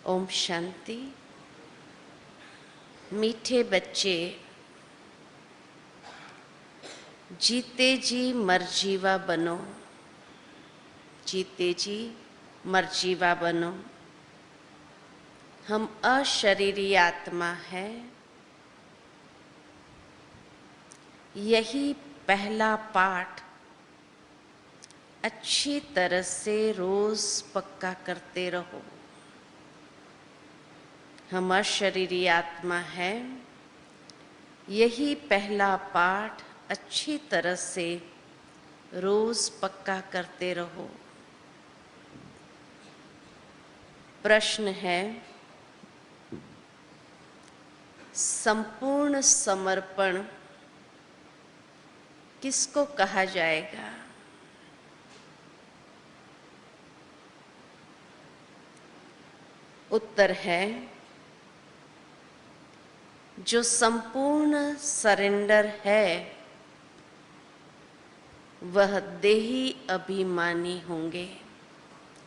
ओम शांति। मीठे बच्चे, जीते जी मरजीवा बनो। जीते जी मरजीवा बनो। हम अशरीरी आत्मा है। यही पहला पाठ अच्छी तरह से रोज पक्का करते रहो। हम अशरीरी आत्मा है। यही पहला पाठ अच्छी तरह से रोज पक्का करते रहो। प्रश्न है, संपूर्ण समर्पण किसको कहा जाएगा? उत्तर है, जो संपूर्ण सरेंडर है वह देही अभिमानी होंगे।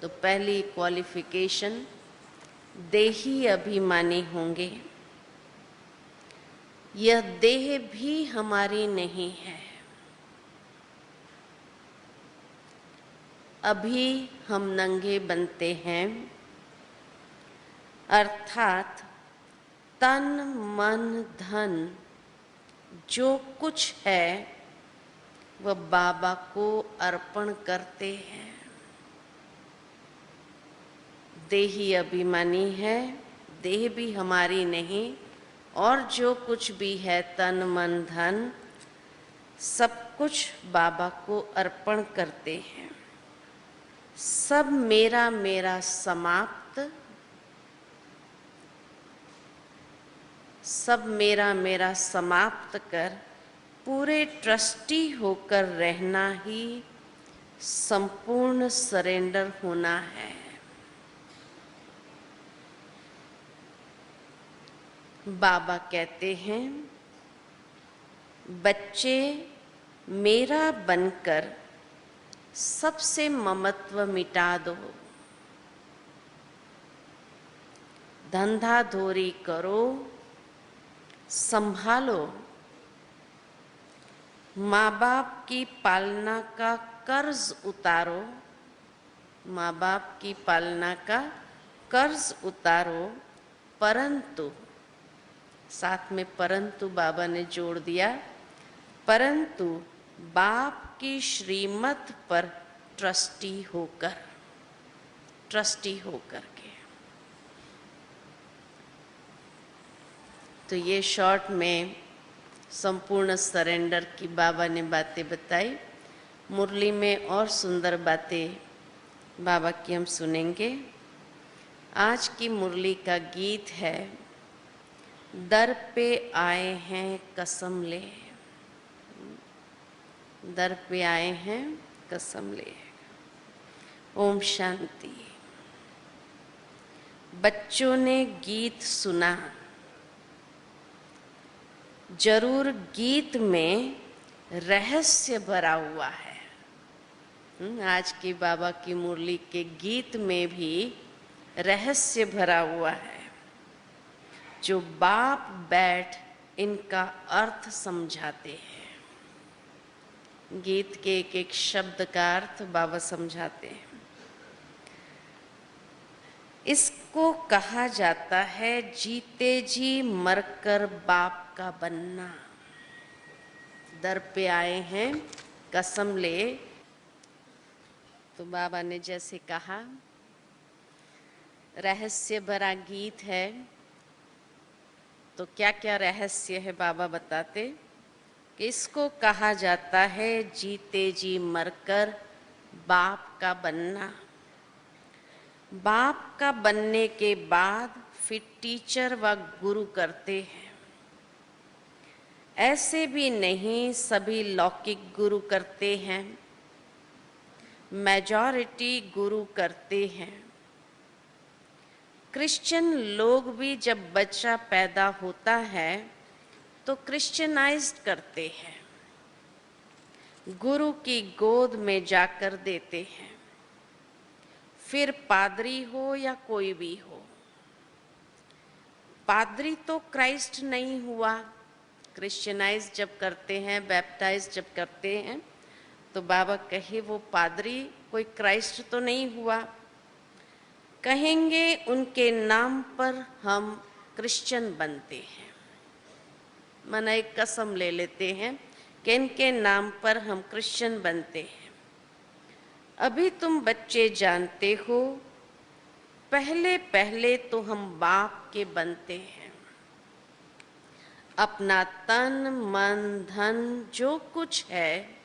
तो पहली क्वालिफिकेशन, देही अभिमानी होंगे। यह देह भी हमारी नहीं है। अभी हम नंगे बनते हैं, अर्थात तन मन धन जो कुछ है वह बाबा को अर्पण करते हैं। देही अभिमानी है, देह भी हमारी नहीं, और जो कुछ भी है तन मन धन सब कुछ बाबा को अर्पण करते हैं। सब मेरा मेरा समाप्त, सब मेरा मेरा समाप्त कर पूरे ट्रस्टी होकर रहना ही संपूर्ण सरेंडर होना है। बाबा कहते हैं, बच्चे मेरा बनकर सबसे ममत्व मिटा दो। धंधाधोरी करो, संभालो। माँ बाप की पालना का कर्ज उतारो। माँ बाप की पालना का कर्ज उतारो, परंतु साथ में परंतु बाबा ने जोड़ दिया, परंतु बाप की श्रीमत पर ट्रस्टी होकर के। तो ये शॉर्ट में संपूर्ण सरेंडर की बाबा ने बातें बताई। मुरली में और सुंदर बातें बाबा की हम सुनेंगे। आज की मुरली का गीत है, दर पे आए हैं कसम ले। दर पे आए हैं कसम ले। ओम शांति। बच्चों ने गीत सुना, जरूर गीत में रहस्य भरा हुआ है। आज की बाबा की मुरली के गीत में भी रहस्य भरा हुआ है, जो बाप बैठ इनका अर्थ समझाते हैं। गीत के एक एक शब्द का अर्थ बाबा समझाते हैं। इसको कहा जाता है जीते जी मरकर बाप का बनना। दर पे आए हैं कसम ले। तो बाबा ने जैसे कहा, रहस्य भरा गीत है। तो क्या क्या रहस्य है बाबा बताते कि इसको कहा जाता है जीते जी मरकर बाप का बनना। बाप का बनने के बाद फिर टीचर व गुरु करते हैं। ऐसे भी नहीं सभी लौकिक गुरु करते हैं, मेजॉरिटी गुरु करते हैं। क्रिश्चियन लोग भी जब बच्चा पैदा होता है तो क्रिश्चियनाइज्ड करते हैं, गुरु की गोद में जाकर देते हैं। फिर पादरी हो या कोई भी हो, पादरी तो क्राइस्ट नहीं हुआ। क्रिश्चियनाइज जब करते हैं, बैप्टाइज जब करते हैं, तो बाबा कहे वो पादरी कोई क्राइस्ट तो नहीं हुआ। कहेंगे उनके नाम पर हम क्रिश्चियन बनते हैं, माना एक कसम ले लेते हैं कि इनके नाम पर हम क्रिश्चियन बनते हैं। अभी तुम बच्चे जानते हो, पहले पहले तो हम बाप के बनते हैं। अपना तन मन धन जो कुछ है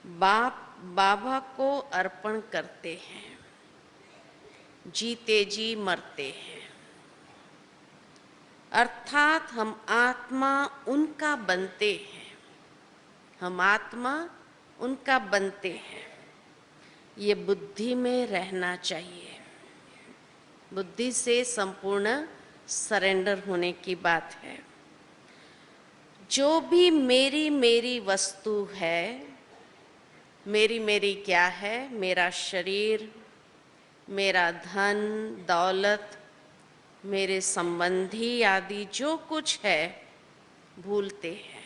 बाबा को अर्पण करते हैं। जीते जी मरते हैं, अर्थात हम आत्मा उनका बनते हैं। हम आत्मा उनका बनते हैं। ये बुद्धि में रहना चाहिए। बुद्धि से संपूर्ण सरेंडर होने की बात है। जो भी मेरी मेरी वस्तु है, मेरी मेरी क्या है? मेरा शरीर, मेरा धन दौलत, मेरे संबंधी आदि जो कुछ है भूलते हैं।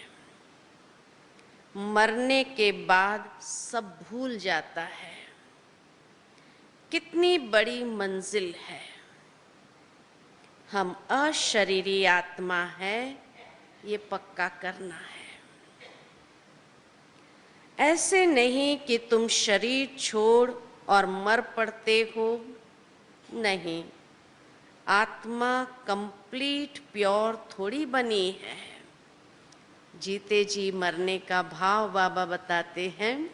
मरने के बाद सब भूल जाता है। कितनी बड़ी मंजिल है। हम अशरीरी आत्मा है, ये पक्का करना है। ऐसे नहीं कि तुम शरीर छोड़ और मर पड़ते हो, नहीं। आत्मा कंप्लीट प्योर थोड़ी बनी है। जीते जी मरने का भाव बाबा बताते हैं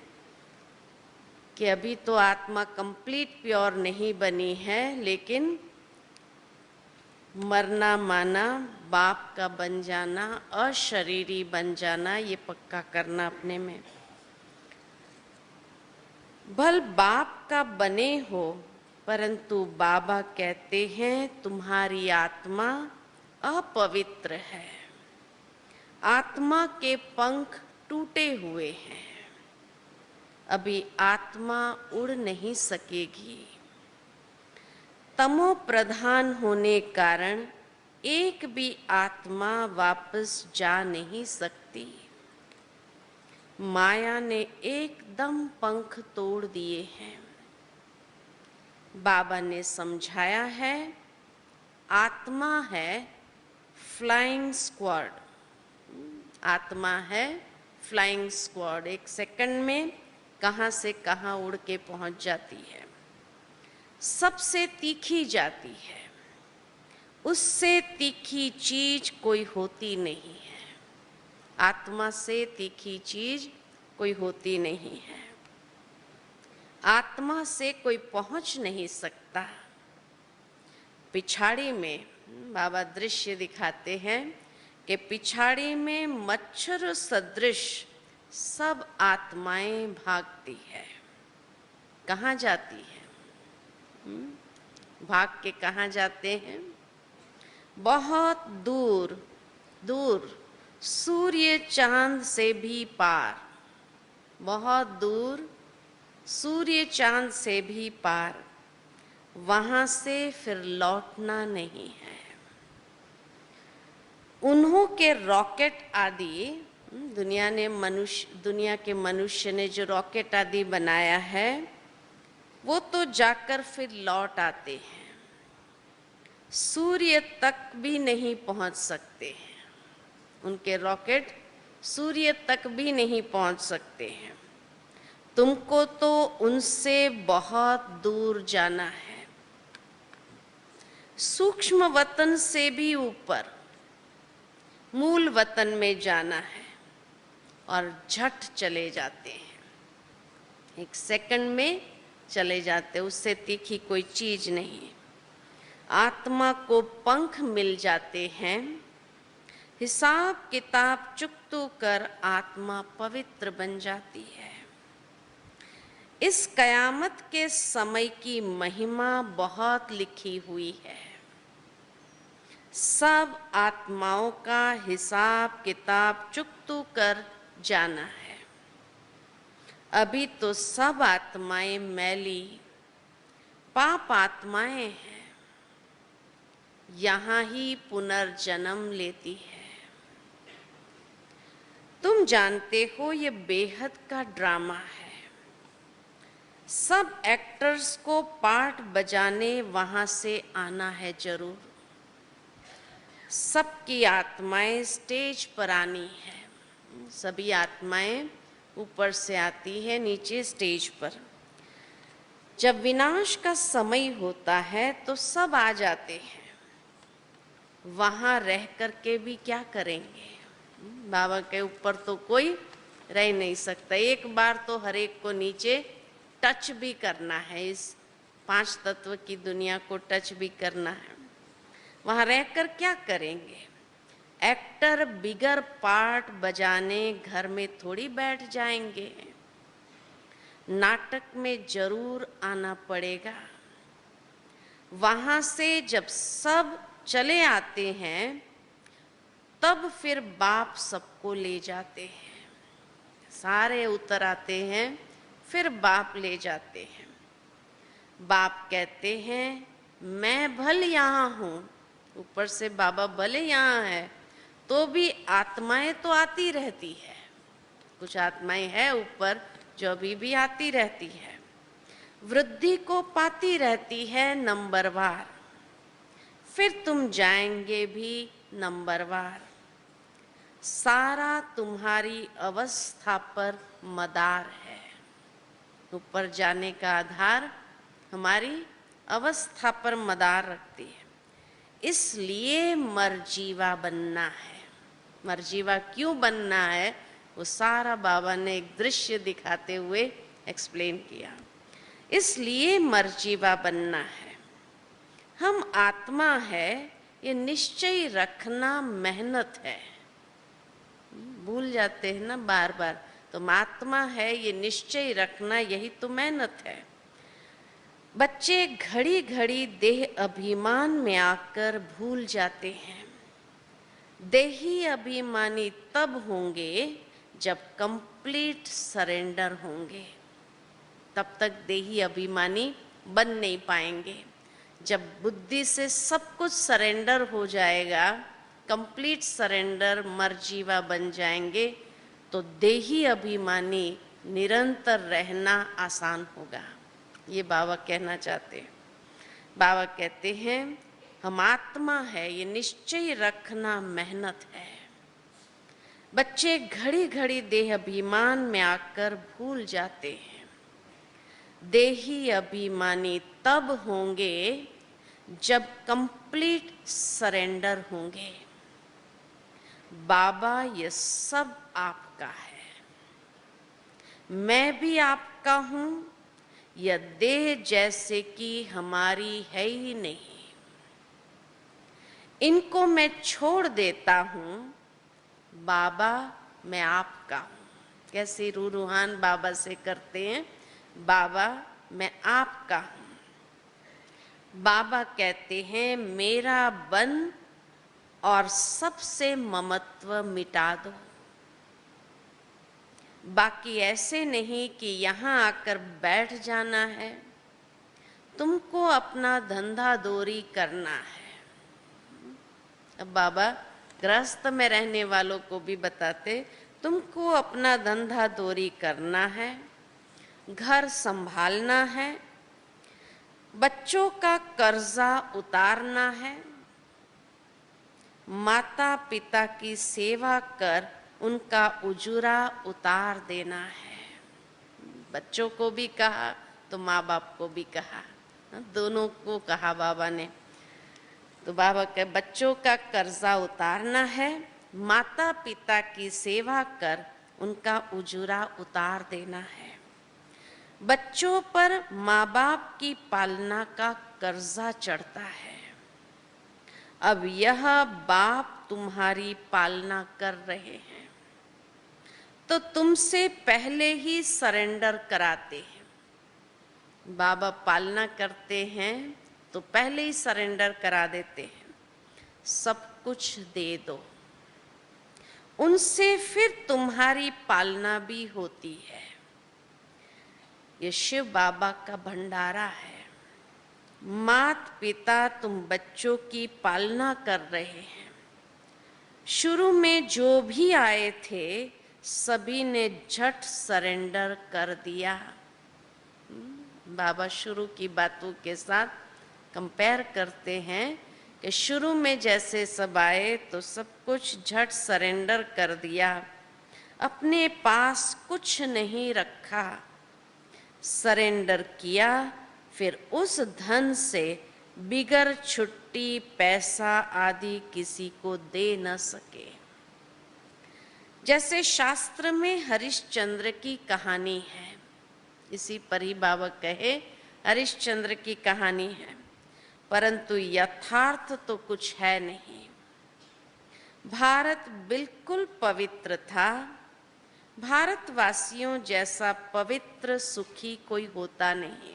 कि अभी तो आत्मा कंप्लीट प्योर नहीं बनी है, लेकिन मरना माना बाप का बन जाना, अशरीरी बन जाना, ये पक्का करना अपने में। भल बाप का बने हो, परंतु बाबा कहते हैं तुम्हारी आत्मा अपवित्र है। आत्मा के पंख टूटे हुए हैं, अभी आत्मा उड़ नहीं सकेगी। तमो प्रधान होने कारण एक भी आत्मा वापस जा नहीं सकती। माया ने एकदम पंख तोड़ दिए हैं। बाबा ने समझाया है, आत्मा है फ्लाइंग स्क्वाड। आत्मा है फ्लाइंग स्क्वाड, एक सेकंड में कहाँ से कहाँ उड़ के पहुंच जाती है। सबसे तीखी जाती है, उससे तीखी चीज कोई होती नहीं है। आत्मा से तीखी चीज कोई होती नहीं है। आत्मा से कोई पहुंच नहीं सकता। पिछाड़ी में बाबा दृश्य दिखाते हैं कि पिछाड़ी में मच्छर सदृश सब आत्माएं भागती है। कहाँ जाती है? भाग के कहाँ जाते हैं? बहुत दूर दूर, सूर्य चांद से भी पार, बहुत दूर, सूर्य चांद से भी पार। वहां से फिर लौटना नहीं है। उन्हों के रॉकेट आदि, दुनिया के मनुष्य ने जो रॉकेट आदि बनाया है, वो तो जाकर फिर लौट आते हैं। सूर्य तक भी नहीं पहुंच सकते हैं। उनके रॉकेट सूर्य तक भी नहीं पहुंच सकते हैं। तुमको तो उनसे बहुत दूर जाना है। सूक्ष्म वतन से भी ऊपर मूल वतन में जाना है, और झट चले जाते हैं। एक सेकंड में चले जाते, उससे तीखी कोई चीज नहीं। आत्मा को पंख मिल जाते हैं। हिसाब किताब चुकतू कर आत्मा पवित्र बन जाती है। इस कयामत के समय की महिमा बहुत लिखी हुई है। सब आत्माओं का हिसाब किताब चुकतू कर जाना है। अभी तो सब आत्माएं मैली पाप आत्माएं हैं। यहाँ ही पुनर्जन्म लेती है। तुम जानते हो ये बेहद का ड्रामा है। सब एक्टर्स को पार्ट बजाने वहां से आना है जरूर। सबकी आत्माएं स्टेज पर आनी है। सभी आत्माएं ऊपर से आती है नीचे स्टेज पर। जब विनाश का समय होता है तो सब आ जाते हैं। वहां रह करके भी क्या करेंगे? बाबा के ऊपर तो कोई रह नहीं सकता। एक बार तो हर एक को नीचे टच भी करना है। इस 5 तत्व की दुनिया को टच भी करना है। वहां रहकर क्या करेंगे? एक्टर बिगर पार्ट बजाने घर में थोड़ी बैठ जाएंगे। नाटक में जरूर आना पड़ेगा। वहां से जब सब चले आते हैं तब फिर बाप सबको ले जाते हैं। सारे उतर आते हैं, फिर बाप ले जाते हैं। बाप कहते हैं मैं भल यहाँ हूँ। ऊपर से बाबा भले यहाँ है तो भी आत्माएं तो आती रहती है। कुछ आत्माएं हैं ऊपर जो अभी भी आती रहती है, वृद्धि को पाती रहती है नंबरवार। फिर तुम जाएंगे भी नंबरवार। सारा तुम्हारी अवस्था पर मदार है। ऊपर जाने का आधार हमारी अवस्था पर मदार रखती है। इसलिए मरजीवा बनना है। मरजीवा क्यों बनना है वो सारा बाबा ने एक दृश्य दिखाते हुए एक्सप्लेन किया। इसलिए मरजीवा बनना है। हम आत्मा है ये निश्चय रखना मेहनत है। भूल जाते हैं ना बार बार। तो आत्मा है ये निश्चय रखना, यही तो मेहनत है। बच्चे घड़ी घड़ी देह अभिमान में आकर भूल जाते हैं। देही अभिमानी तब होंगे जब कंप्लीट सरेंडर होंगे। तब तक देही अभिमानी बन नहीं पाएंगे। जब बुद्धि से सब कुछ सरेंडर हो जाएगा, कंप्लीट सरेंडर मरजीवा बन जाएंगे, तो देही अभिमानी निरंतर रहना आसान होगा। ये बाबा कहना चाहते हैं। बाबा कहते हैं हम आत्मा है ये निश्चय रखना मेहनत है। बच्चे घड़ी घड़ी देह अभिमान में आकर भूल जाते हैं। देही अभिमानी तब होंगे जब कंप्लीट सरेंडर होंगे। बाबा ये सब आपका है, मैं भी आपका हूं। यह देह जैसे कि हमारी है ही नहीं। इनको मैं छोड़ देता हूं, बाबा मैं आपका हूं। कैसे रूहान बाबा से करते हैं, बाबा मैं आपका हूं। बाबा कहते हैं मेरा बन और सबसे ममत्व मिटा दो। बाकी ऐसे नहीं कि यहाँ आकर बैठ जाना है, तुमको अपना धंधा दोरी करना है। अब बाबा गृहस्थ में रहने वालों को भी बताते तुमको अपना धंधा दोरी करना है, घर संभालना है, बच्चों का कर्जा उतारना है, माता पिता की सेवा कर उनका उजूरा उतार देना है। बच्चों को भी कहा तो माँ बाप को भी कहा, दोनों को कहा बाबा ने। तो बाबा के बच्चों का कर्जा उतारना है, माता पिता की सेवा कर उनका उजूरा उतार देना है। बच्चों पर माँ बाप की पालना का कर्जा चढ़ता है। अब यह बाप तुम्हारी पालना कर रहे हैं तो तुमसे पहले ही सरेंडर कराते हैं। बाबा पालना करते हैं तो पहले ही सरेंडर करा देते हैं। सब कुछ दे दो, उनसे फिर तुम्हारी पालना भी होती है। ये शिव बाबा का भंडारा है। मात पिता तुम बच्चों की पालना कर रहे हैं। शुरू में जो भी आए थे सभी ने झट सरेंडर कर दिया। बाबा शुरू की बातों के साथ कंपेयर करते हैं कि शुरू में जैसे सब आए तो सब कुछ झट सरेंडर कर दिया, अपने पास कुछ नहीं रखा, सरेंडर किया, फिर उस धन से बिगर छुट्टी पैसा आदि किसी को दे न सके। जैसे शास्त्र में हरिश्चंद्र की कहानी है, इसी पर ही बाबा कहे हरिश्चंद्र की कहानी है, परंतु यथार्थ तो कुछ है नहीं। भारत बिल्कुल पवित्र था। भारतवासियों जैसा पवित्र सुखी कोई होता नहीं।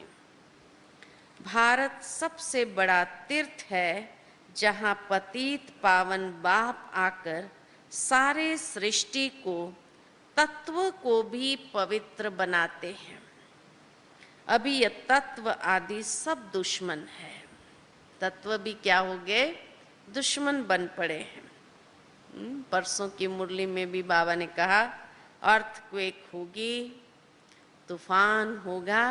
भारत सबसे बड़ा तीर्थ है जहाँ पतित पावन बाप आकर सारे सृष्टि को, तत्व को भी पवित्र बनाते हैं। अभी ये तत्व आदि सब दुश्मन है। तत्व भी क्या हो गए? दुश्मन बन पड़े हैं। परसों की मुरली में भी बाबा ने कहा अर्थक्वेक होगी, तूफान होगा,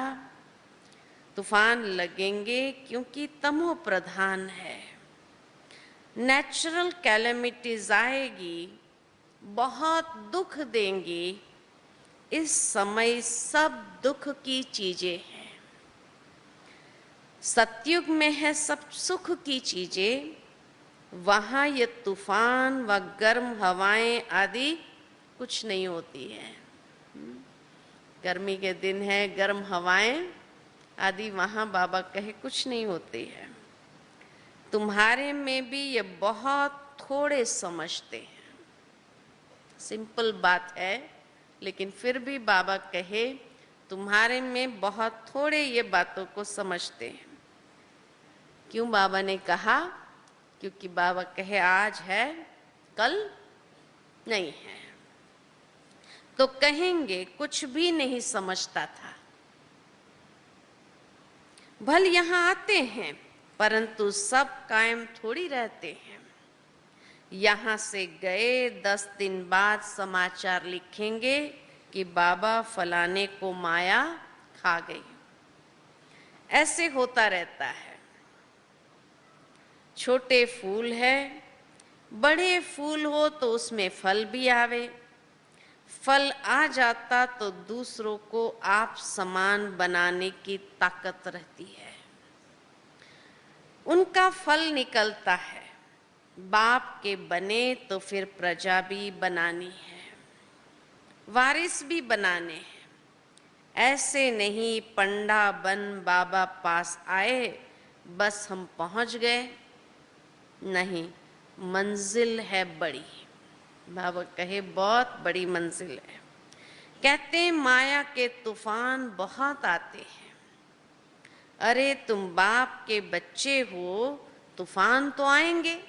तूफान लगेंगे क्योंकि तमो प्रधान है। नेचुरल कैलेमिटीज आएगी, बहुत दुख देंगी। इस समय सब दुख की चीजें हैं। सतयुग में है सब सुख की चीजें, वहां ये तूफान व गर्म हवाएं आदि कुछ नहीं होती है। गर्मी के दिन है, गर्म हवाएं आदि वहां बाबा कहे कुछ नहीं होती है। तुम्हारे में भी ये बहुत थोड़े समझते हैं। सिंपल बात है, लेकिन फिर भी बाबा कहे तुम्हारे में बहुत थोड़े ये बातों को समझते हैं। क्यों बाबा ने कहा? क्योंकि बाबा कहे आज है कल नहीं है, तो कहेंगे कुछ भी नहीं समझता था। भल यहाँ आते हैं परंतु सब कायम थोड़ी रहते हैं। यहाँ से गए 10 दिन बाद समाचार लिखेंगे कि बाबा फलाने को माया खा गई। ऐसे होता रहता है। छोटे फूल है, बड़े फूल हो तो उसमें फल भी आवे। फल आ जाता तो दूसरों को आप समान बनाने की ताकत रहती है। उनका फल निकलता है। बाप के बने तो फिर प्रजा भी बनानी है, वारिस भी बनाने हैं। ऐसे नहीं पंडा बन बाबा पास आए बस हम पहुंच गए, नहीं, मंजिल है बड़ी। बाबा कहे बहुत बड़ी मंजिल है। कहते माया के तूफान बहुत आते हैं। अरे तुम बाप के बच्चे हो, तूफान तो आएंगे।